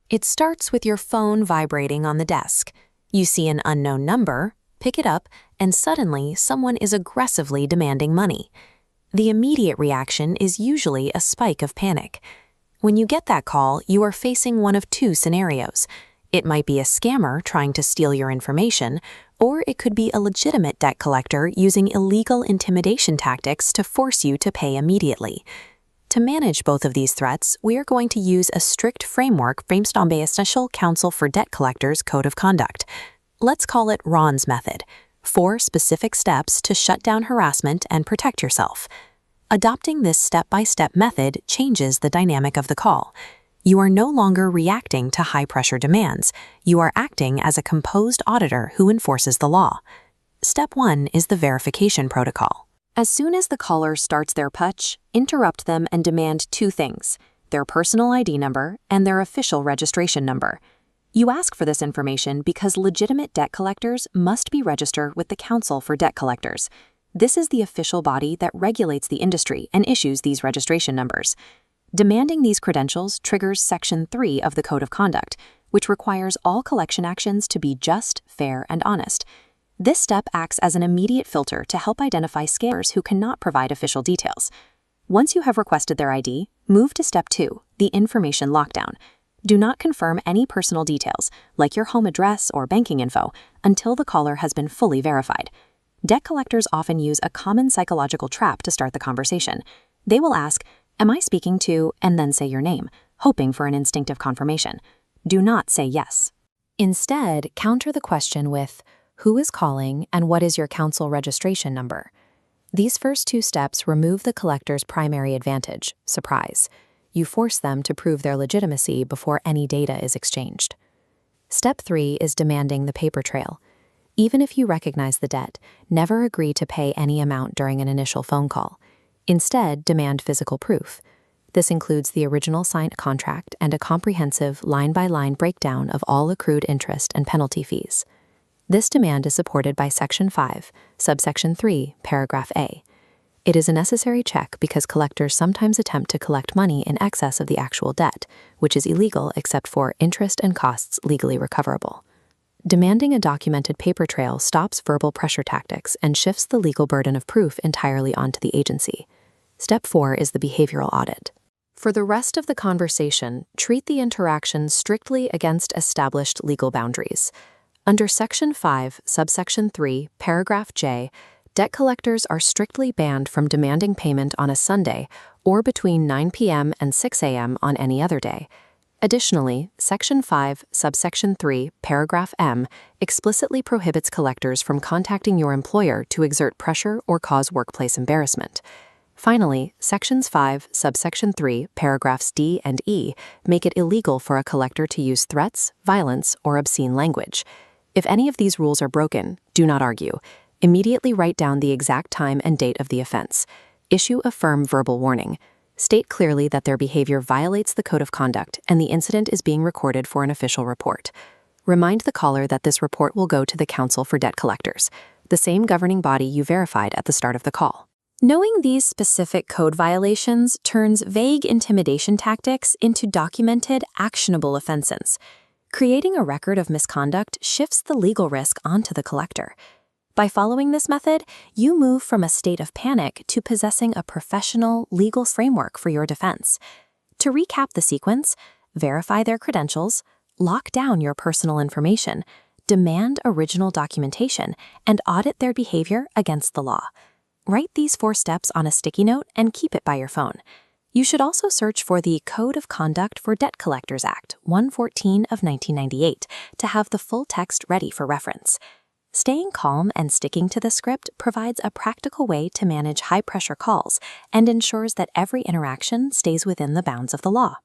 It starts with your phone vibrating on the desk. You see an unknown number, pick it up, and suddenly someone is aggressively demanding money. The immediate reaction is usually a spike of panic. When you get that call, you are facing one of two scenarios. It might be a scammer trying to steal your information, or it could be a legitimate debt collector using illegal intimidation tactics to force you to pay immediately. To manage both of these threats, we are going to use a strict framework based on the Special Counsel for Debt Collectors Code of Conduct. Let's call it Ron's method: 4 specific steps to shut down harassment and protect yourself. Adopting this step-by-step method changes the dynamic of the call. You are no longer reacting to high-pressure demands. You are acting as a composed auditor who enforces the law. Step 1 is the verification protocol. As soon as the caller starts their putsch, interrupt them and demand 2 things: their personal ID number and their official registration number. You ask for this information because legitimate debt collectors must be registered with the Council for Debt Collectors. This is the official body that regulates the industry and issues these registration numbers. Demanding these credentials triggers Section 3 of the Code of Conduct, which requires all collection actions to be just, fair, and honest. This step acts as an immediate filter to help identify scammers who cannot provide official details. Once you have requested their ID, move to Step 2, the information lockdown. Do not confirm any personal details, like your home address or banking info, until the caller has been fully verified. Debt collectors often use a common psychological trap to start the conversation. They will ask, "Am I speaking to," and then say your name, hoping for an instinctive confirmation. Do not say yes. Instead, counter the question with, "Who is calling and what is your council registration number?" These first 2 steps remove the collector's primary advantage, surprise. You force them to prove their legitimacy before any data is exchanged. Step 3 is demanding the paper trail. Even if you recognize the debt, never agree to pay any amount during an initial phone call. Instead, demand physical proof. This includes the original signed contract and a comprehensive line-by-line breakdown of all accrued interest and penalty fees. This demand is supported by Section 5, Subsection 3, Paragraph A. It is a necessary check because collectors sometimes attempt to collect money in excess of the actual debt, which is illegal except for interest and costs legally recoverable. Demanding a documented paper trail stops verbal pressure tactics and shifts the legal burden of proof entirely onto the agency. Step 4 is the behavioral audit. For the rest of the conversation, treat the interaction strictly against established legal boundaries. Under Section 5, Subsection 3, Paragraph J, debt collectors are strictly banned from demanding payment on a Sunday or between 9 p.m. and 6 a.m. on any other day. Additionally, Section 5, Subsection 3, Paragraph M explicitly prohibits collectors from contacting your employer to exert pressure or cause workplace embarrassment. Finally, Sections 5, Subsection 3, Paragraphs D and E make it illegal for a collector to use threats, violence, or obscene language. If any of these rules are broken, do not argue. Immediately write down the exact time and date of the offense. Issue a firm verbal warning. State clearly that their behavior violates the Code of Conduct and the incident is being recorded for an official report. Remind the caller that this report will go to the Council for Debt Collectors, the same governing body you verified at the start of the call. Knowing these specific code violations turns vague intimidation tactics into documented, actionable offenses. Creating a record of misconduct shifts the legal risk onto the collector. By following this method, you move from a state of panic to possessing a professional, legal framework for your defense. To recap the sequence, verify their credentials, lock down your personal information, demand original documentation, and audit their behavior against the law. Write these 4 steps on a sticky note and keep it by your phone. You should also search for the Code of Conduct for Debt Collectors Act 114 of 1998 to have the full text ready for reference. Staying calm and sticking to the script provides a practical way to manage high-pressure calls and ensures that every interaction stays within the bounds of the law.